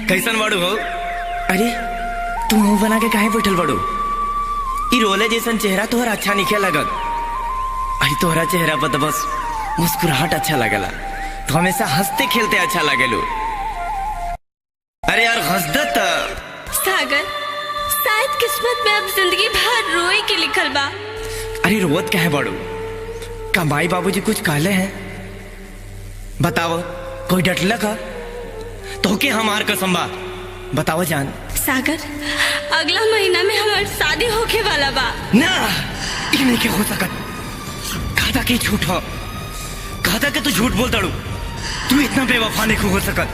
कैसन बाड़ू हो? अरे तू मुंह बना के काहे बैठल बाड़ू? ई रोले जैसन चेहरा तोहरा अच्छा नहीं लगत। अरे तोहरा चेहरा पर तो बस मुस्कुराहट अच्छा लगला। तो हमेशा हंसते खेलते अच्छा लगेलू। अरे यार हंस दे त। सागर, शायद किस्मत में अब जिंदगी भर रोए के लिखल बा। अरे रोवत काहे बाड़ू? का माई बाबूजी कुछ कहले हैं? बताओ, कोई डटला का? तो के हमार कसम बा, बताओ जान। सागर, अगला महीना में हमार शादी होके वाला बा। ना, ये नहीं क्या हो सकत। कहता कि झूठ हो, कहता कि तू झूठ बोल दड़ू। तू इतना बेवफा नहीं हो सकत।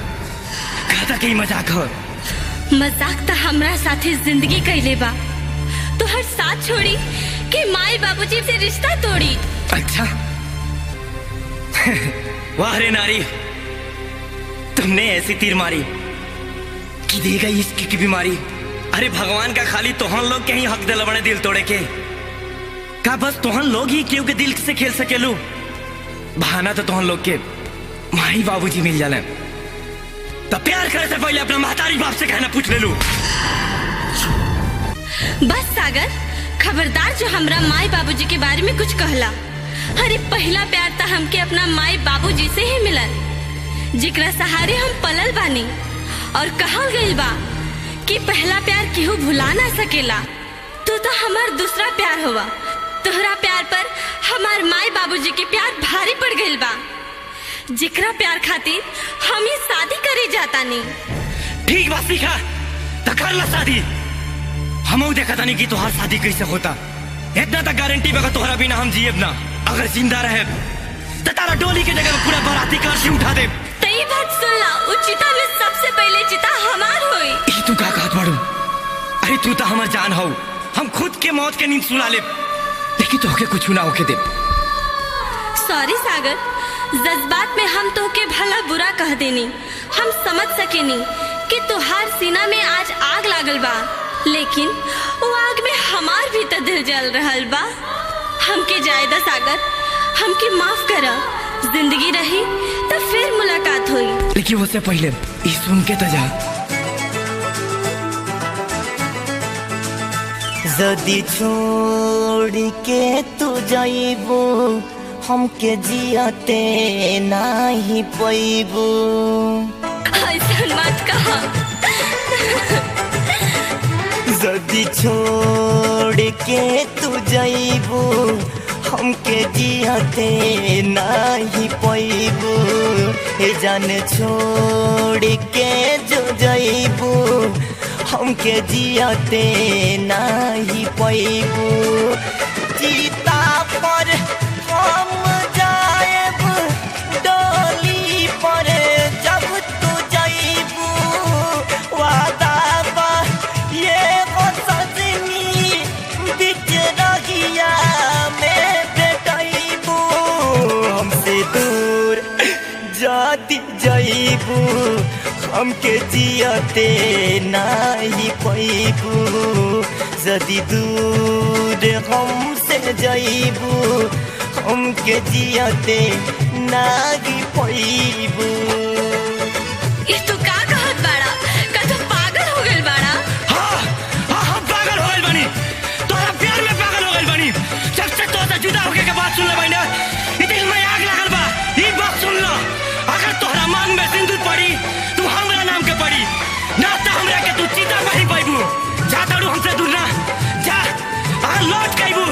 कहता कि मजाक हो। मजाक तो हमरा साथे जिंदगी कैले बा। तो हर साथ छोड़ी कि माई बाबूजी से रिश्ता तोड़ी। अच्छा वाह रे नारी, तुमने ऐसी तीर मारी कि दे गई इश्क की बीमारी। अरे भगवान का खाली तोहन लोग के ही हक दिल बने दिल तोड़े के। का बस तोहन लोग ही क्यों के दिल से खेल सकेलू? बहाना तो तोहन लोग के माई बाबूजी मिल जाले। तो प्यार करे से पहले अपना महतारी बाप से कहना पूछ ले लू। बस सागर, खबरदार जो हमरा माई बाबूजी के बारे में कुछ कहला। अरे पहला प्यार तो हमके अपना माई बाबूजी से ही मिलल, जिकरा सहारे हम पलल बानी। और कहल गइल बा कि पहला प्यार केहू भुला ना सकेला। तू तो हमार दूसरा प्यार होवा। तोहरा प्यार पर हमार माई बाबूजी के प्यार भारी पड़ गइल बा, जिकरा प्यार खातिर हम ही शादी करे जाता नहीं। ठीक बात सीखा तो कर ला शादी। हम देखा था नहीं कि तुहार शादी कैसे होता। इतना तक गारंटी बगा तुहरा बिना हम जिएब ना। अगर जिंदा रहे तो तारा डोली के जगह पूरा बाराती कलशी उठा दे। तई बात सुन ला, चिता में सबसे पहले चिता हमार होई। ई तू का कहत बाड़ू? अरे तू तो हमार जान हो। हम खुद के मौत के नींद सुला ले, लेकिन तोहके कुछ ना होके दे। सॉरी सागर, जज्बात में हम तोहके भला बुरा कह देनी। हम समझ सकेनी कि तुहार सीना में आज आग लागल बा, लेकिन वो आग में हमार भी तो दिल जल रहल बा। हमके जायदा सागर, हमके माफ करा। जिंदगी रही तो फिर मुलाकात हुई, लेकिन उससे पहले ये सुन के तो जा। जदी छोड़ के तू जाइबू, हमके जियाते नाही पैबू। ऐसा मत कहा। जदी छोड़ के तू जाइबू, हमके जियाते नाही पैबू। हे जान छोड़ के जो जाइबू, हमके जियाते नाही पैबू। चिता पर हम जाएब, डोली पर जब तू जाइबू। वादा बा ये वो सजनी, बिच रहिया में बेटाइबू। हमसे दूर जाती जाइबू, हमके जियाते नाही पैबू। जदी दूर हमसे जाइबू, हमके जियाते नाही पैबू। ये तू का कहत बाड़ा? का तू पागल हो गइल बाड़ा? हाँ, हम पागल हो गइल बानी। तोरा प्यार में पागल हो गइल बानी। जब से तोरा जुदा होके के बात सुन ले बानी ना, ई दिल में आग लागल बा। ई बात सुन लो, अगर तोहरा मांग में सिंदूर पड़ी तू हमरा नाम के पड़ी, ना तो हमरा के तू चिता नहीं पाइबू। जा तड़ू हमसे दूर ना जा। अगर लौट कइबू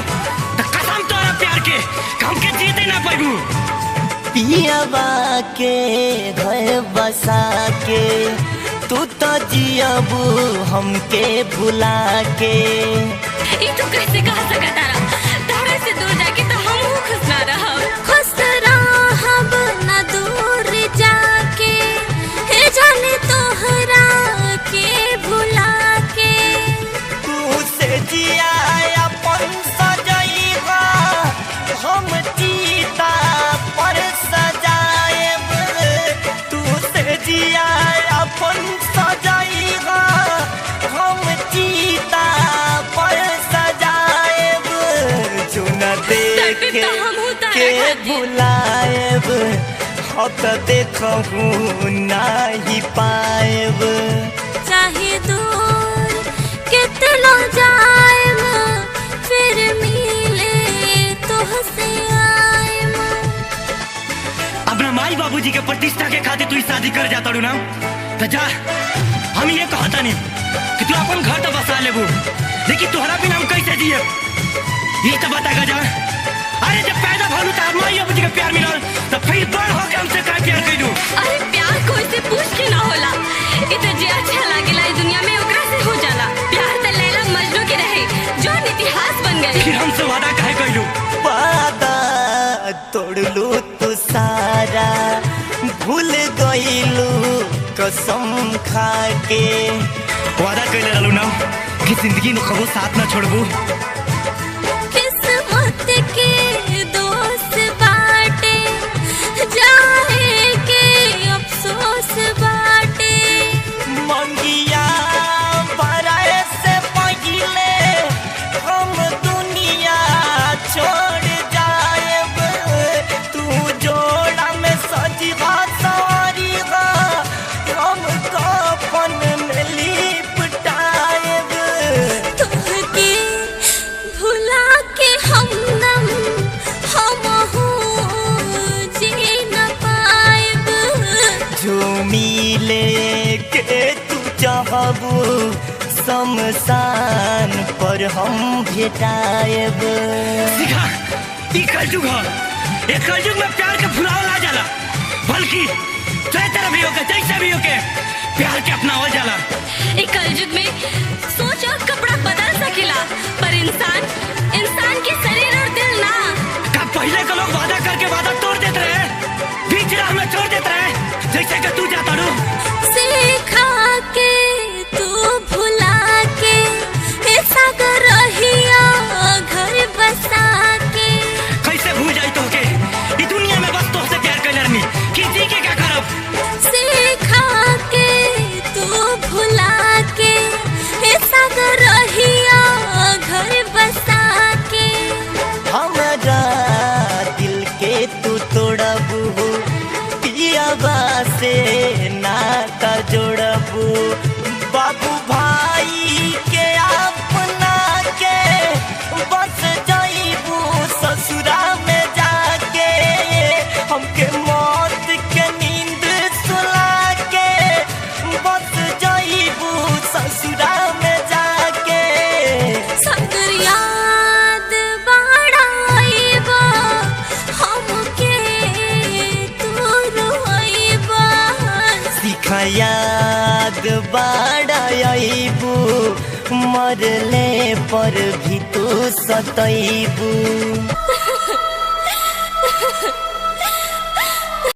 तो कसम तोरा प्यार के हमके जीते ना पाइबू। पियावा के घर बसा के तू तो जियाबू, हमके भुला के। ये तू कैसे कह सकता रहा? तोहरे से दूर जाके तो हम खुश ना रहब। खुश रहब ना दूर जाके, हे जाने तोहरा के भुला के। तू से जिया अपन सजाइबा, हम चिता पर सजाएब। तू से जिया अपन सजाइबा, हम चिता पर सजाएब। जो न देखे के भुलाएब, अब तो देखहूँ नहीं पाएब। चाहे दूर कितना जाएब फिर मिले तुहसे आएब। अपना माई बाबूजी के प्रतिष्ठा के खातिर तू शादी कर जाता रू ना तो जा। हम ये कहता नहीं कि तू अपन घर तो बसा लेबू, लेकिन तोहरा बिना हम कैसे जिए ये तो बता जा। अरे जब पैदा भलू तो माई बाबूजी के प्यार मिलल तो फिर बड़ होके हमसे का प्यार कइलू। अरे प्यार कोई से पूछ के ना होला, इ तो जे अच्छा लागेला इस दुनिया में ओकरा से हो जाला। प्यार तो लैला मजनू के रहे जो इतिहास बन गए। फिर हमसे वादा काहे कइलू? वादा तोड़लू तू सारा, भूल गईलू कसम खा के। वादा कइले रहलू ना कि जिंदगी में कबो साथ ना छोड़बू। किस्मत के दोस्त बाटे जाए के अफसोस बाटे। मंगिया बराए से पहिले हम दुनिया छोड़ जाएब। तू जोड़ा में सजीवा सवारीगा, हम कफन में लिपटाएब। तुहके भुला के हमदम हमहू जी न पाएब। जो मिले के तू चाहबू शमशान पर हम भेटाएब। सिखा ई कलयुग ह, ए कलयुग में प्यार के भुलावल ना जाला, बल्कि चाहे तरह भी होके जैसे भी होके प्यार के अपनावल जाला। एक कलयुग में सोच और कपड़ा बदल सकेला पर इंसान के शरीर और दिल ना। का पहले के लोग वादा करके वादा तोड़ देते रहे, बीच राह में छोड़ देते रहे, जैसे कि तू जाता रू। सिखा के तू भुला के ऐसा कर रहिया घर बसा के। कैसे भूल जाई तो के ई दुनिया में बस तोहसे प्यार कइले रहनी कि जी के क्या करब। सिखा के तू भुला के ऐसा कर रहिया घर बसा के। हमारा दिल के तू तोड़बू, पियाबा से नाता जोड़बू। बाबू भाई के अपना के बस जाइबू ससुरा में जाके। हमके मौत के नींद सुला के बस जाइबू ससुरा में जाके। सगर याद बाड़ाइबा हमके तू रोइबा। सिखा याद बाड़ाइबू, मरले पर भी तू सतइबू।